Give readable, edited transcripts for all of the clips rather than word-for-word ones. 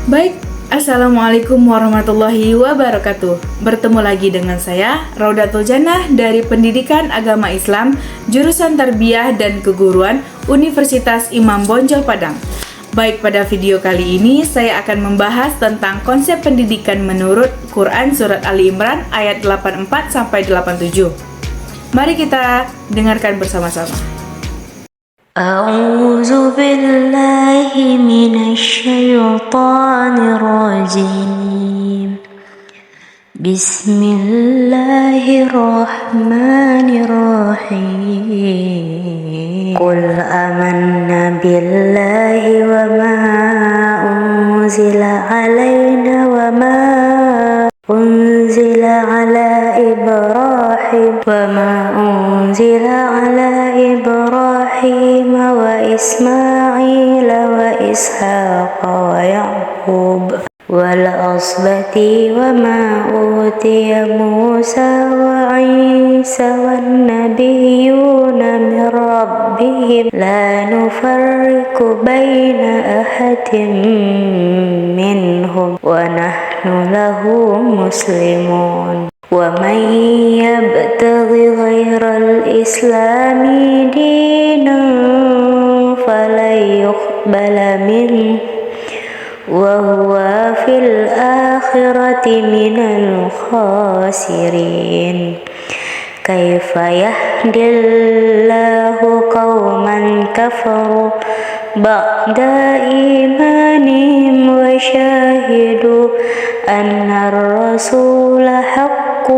Baik, Assalamualaikum warahmatullahi wabarakatuh. Bertemu lagi dengan saya, Raudatul Jannah dari Pendidikan Agama Islam, Jurusan Tarbiyah dan Keguruan, Universitas Imam Bonjol Padang. Baik, pada video kali ini saya akan membahas tentang konsep pendidikan menurut Quran Surat Ali Imran ayat 84-87. Mari kita dengarkan bersama-sama. أعوذ بالله من الشيطان الرجيم بسم الله الرحمن الرحيم قل آمنا بالله وما أنزل علينا وما أنزل على إبراهيم وإسماعيل وإسحاق ويعقوب والأسباط وما أوتي موسى وعيسى والنبيون من ربهم لا نفرق بين أحد منهم ونحن له مسلمون ومن يبتغ غير الإسلام دينا فلن يقبل منه وهو في الآخرة من الخاسرين كيف يهدي الله قوما كفروا بعد إيمانهم وشاهدوا أن الرسول حق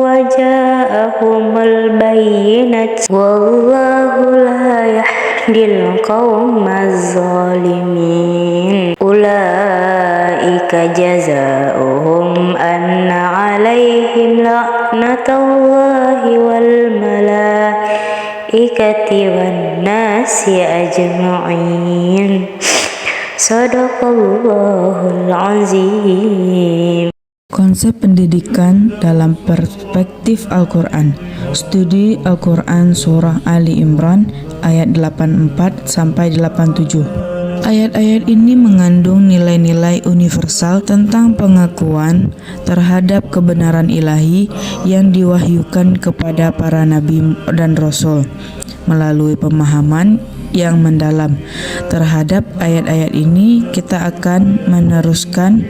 وجاءهم البينة والله لا يهدي القوم الظالمين أولئك جزاؤهم أن عليهم لعنة الله والملائكة والناس أجمعين Sadaqallahul azim. Konsep pendidikan dalam perspektif Al-Quran. Studi Al-Quran Surah Ali Imran ayat 84-87. Ayat-ayat ini mengandung nilai-nilai universal tentang pengakuan terhadap kebenaran ilahi yang diwahyukan kepada para nabi dan rasul melalui pemahaman yang mendalam terhadap ayat-ayat ini. Kita akan meneruskan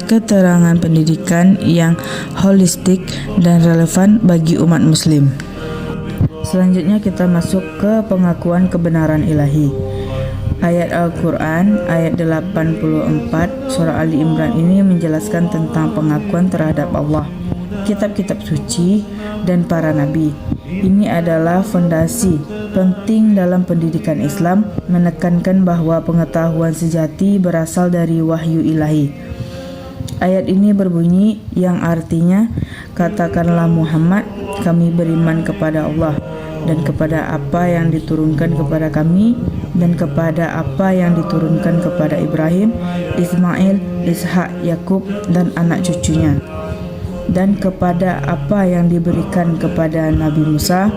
keterangan pendidikan yang holistik dan relevan bagi umat muslim. Selanjutnya kita masuk ke pengakuan kebenaran ilahi. Ayat Al-Quran ayat 84 surah Ali Imran ini menjelaskan tentang pengakuan terhadap Allah, kitab-kitab suci, dan para nabi. Ini adalah fondasi penting dalam pendidikan Islam, menekankan bahwa pengetahuan sejati berasal dari wahyu ilahi. Ayat ini berbunyi yang artinya, katakanlah Muhammad, kami beriman kepada Allah dan kepada apa yang diturunkan kepada kami dan kepada apa yang diturunkan kepada Ibrahim, Ismail, Ishak, Yakub dan anak cucunya, dan kepada apa yang diberikan kepada Nabi Musa,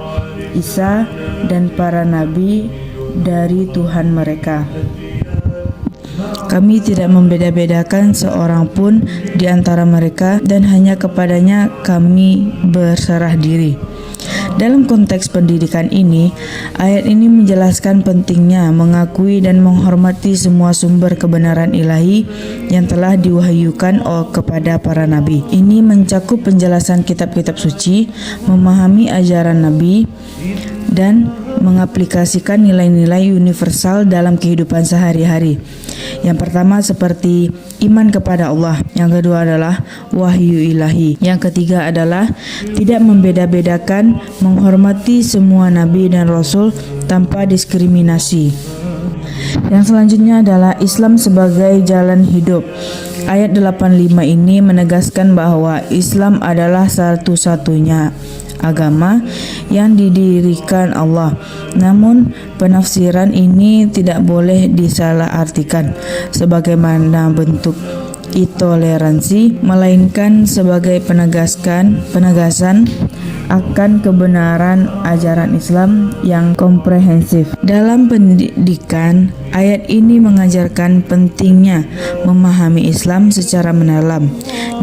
Isa, dan para nabi dari Tuhan mereka. Kami tidak membeda-bedakan seorang pun di antara mereka dan hanya kepadanya kami berserah diri. Dalam konteks pendidikan ini, ayat ini menjelaskan pentingnya mengakui dan menghormati semua sumber kebenaran ilahi yang telah diwahyukan kepada para nabi. Ini mencakup penjelasan kitab-kitab suci, memahami ajaran nabi, dan mengaplikasikan nilai-nilai universal dalam kehidupan sehari-hari. Yang pertama seperti iman kepada Allah, yang kedua adalah wahyu ilahi, yang ketiga adalah tidak membeda-bedakan, menghormati semua nabi dan rasul tanpa diskriminasi. Yang selanjutnya adalah Islam sebagai jalan hidup. Ayat 85 ini menegaskan bahwa Islam adalah satu-satunya agama yang didirikan Allah. Namun penafsiran ini tidak boleh disalahartikan sebagaimana bentuk intoleransi, melainkan sebagai penegasan akan kebenaran ajaran Islam yang komprehensif. Dalam pendidikan, ayat ini mengajarkan pentingnya memahami Islam secara mendalam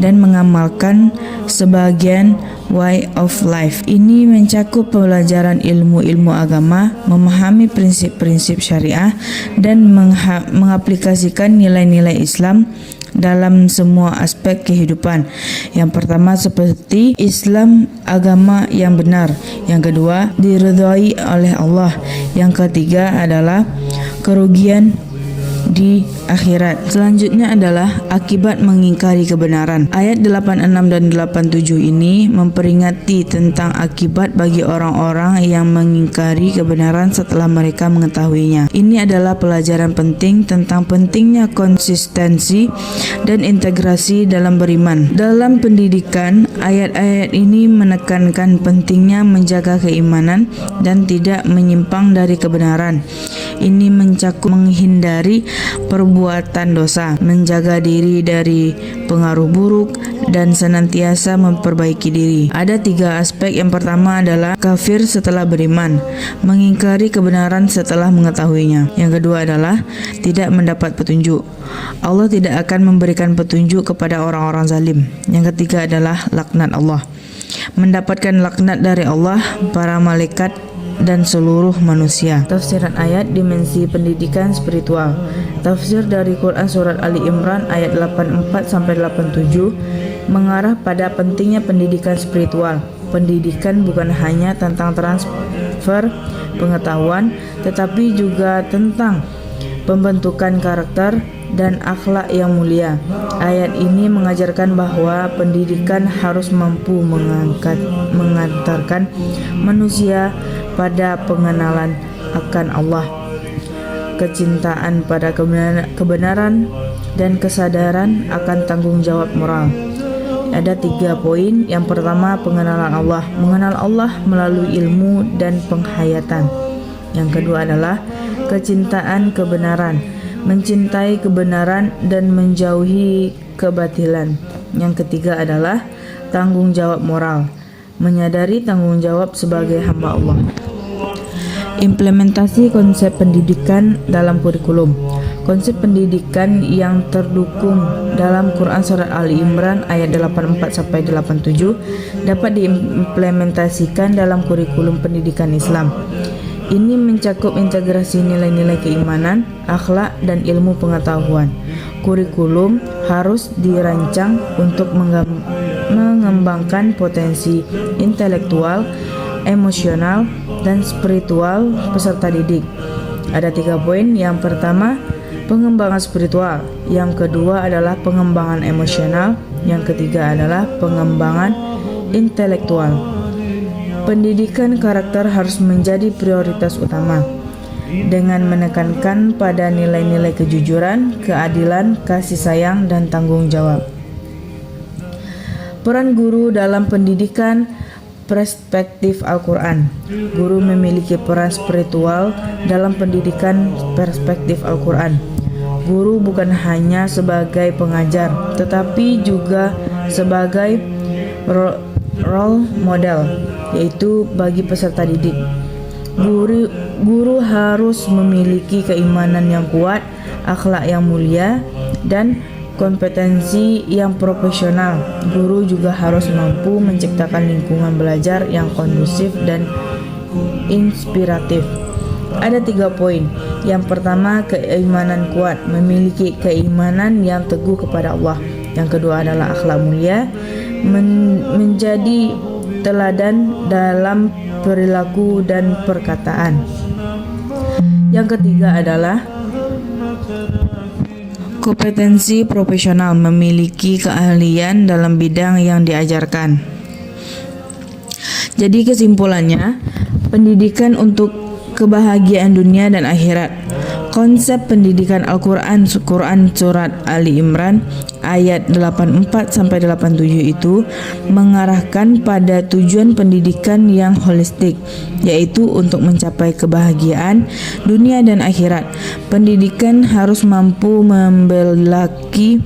dan mengamalkan sebagian way of life. Ini mencakup pelajaran ilmu-ilmu agama, memahami prinsip-prinsip syariah, dan mengaplikasikan nilai-nilai Islam dalam semua aspek kehidupan. Yang pertama seperti Islam agama yang benar, yang kedua diridhai oleh Allah, yang ketiga adalah kerugian di akhirat. Selanjutnya adalah akibat mengingkari kebenaran. Ayat 86 dan 87 ini memperingati tentang akibat bagi orang-orang yang mengingkari kebenaran setelah mereka mengetahuinya. Ini adalah pelajaran penting tentang pentingnya konsistensi dan integrasi dalam beriman. Dalam pendidikan, ayat-ayat ini menekankan pentingnya menjaga keimanan dan tidak menyimpang dari kebenaran. Ini mencakup menghindari perbuatan dosa, menjaga diri dari pengaruh buruk, dan senantiasa memperbaiki diri. Ada 3 aspek. Yang pertama adalah kafir setelah beriman, mengingkari kebenaran setelah mengetahuinya. Yang kedua adalah tidak mendapat petunjuk. Allah tidak akan memberikan petunjuk kepada orang-orang zalim. Yang ketiga adalah laknat Allah, mendapatkan laknat dari Allah, para malaikat, dan seluruh manusia. Tafsiran ayat dimensi pendidikan spiritual. Tafsir dari Quran Surat Ali Imran ayat 84 sampai 87 mengarah pada pentingnya pendidikan spiritual. Pendidikan bukan hanya tentang transfer pengetahuan, tetapi juga tentang pembentukan karakter dan akhlak yang mulia. Ayat ini mengajarkan bahwa pendidikan harus mampu mengantarkan manusia pada pengenalan akan Allah, kecintaan pada kebenaran, dan kesadaran akan tanggung jawab moral. Ada 3 poin. Yang pertama, pengenalan Allah, mengenal Allah melalui ilmu dan penghayatan. Yang kedua adalah kecintaan kebenaran, mencintai kebenaran dan menjauhi kebatilan. Yang ketiga adalah tanggung jawab moral, menyadari tanggung jawab sebagai hamba Allah. Implementasi konsep pendidikan dalam kurikulum. Konsep pendidikan yang terdukung dalam Quran Surat Ali Imran ayat 84 sampai 87 dapat diimplementasikan dalam kurikulum pendidikan Islam. Ini mencakup integrasi nilai-nilai keimanan, akhlak, dan ilmu pengetahuan. Kurikulum harus dirancang untuk mengembangkan potensi intelektual, emosional, dan spiritual peserta didik. Ada 3 poin. Yang pertama, pengembangan spiritual. Yang kedua adalah pengembangan emosional. Yang ketiga adalah pengembangan intelektual. Pendidikan karakter harus menjadi prioritas utama dengan menekankan pada nilai-nilai kejujuran, keadilan, kasih sayang, dan tanggung jawab. Peran guru dalam pendidikan perspektif Al-Quran. Guru memiliki peran spiritual dalam pendidikan perspektif Al-Quran. Guru bukan hanya sebagai pengajar, tetapi juga sebagai role model, yaitu bagi peserta didik. Guru harus memiliki keimanan yang kuat, akhlak yang mulia, dan kompetensi yang profesional. Guru juga harus mampu menciptakan lingkungan belajar yang kondusif dan inspiratif. Ada 3 poin. Yang pertama, keimanan kuat, memiliki keimanan yang teguh kepada Allah. Yang kedua adalah akhlak mulia, menjadi teladan dalam perilaku dan perkataan. Yang ketiga adalah kompetensi profesional, memiliki keahlian dalam bidang yang diajarkan. Jadi kesimpulannya, pendidikan untuk kebahagiaan dunia dan akhirat. Konsep pendidikan Al-Quran Surat Ali Imran ayat 84 sampai 87 itu mengarahkan pada tujuan pendidikan yang holistik, yaitu untuk mencapai kebahagiaan dunia dan akhirat. Pendidikan harus mampu membelaki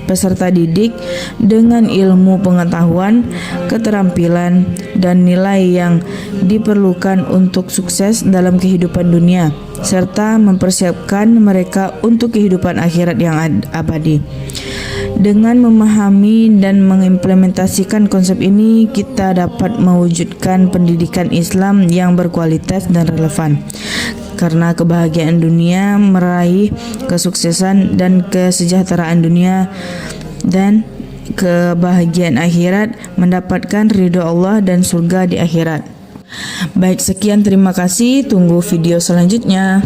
peserta didik dengan ilmu pengetahuan, keterampilan, dan nilai yang diperlukan untuk sukses dalam kehidupan dunia, serta mempersiapkan mereka untuk kehidupan akhirat yang abadi. Dengan memahami dan mengimplementasikan konsep ini, kita dapat mewujudkan pendidikan Islam yang berkualitas dan relevan. Karena kebahagiaan dunia, meraih kesuksesan dan kesejahteraan dunia, dan kebahagiaan akhirat, mendapatkan ridho Allah dan surga di akhirat. Baik, sekian, terima kasih. Tunggu video selanjutnya.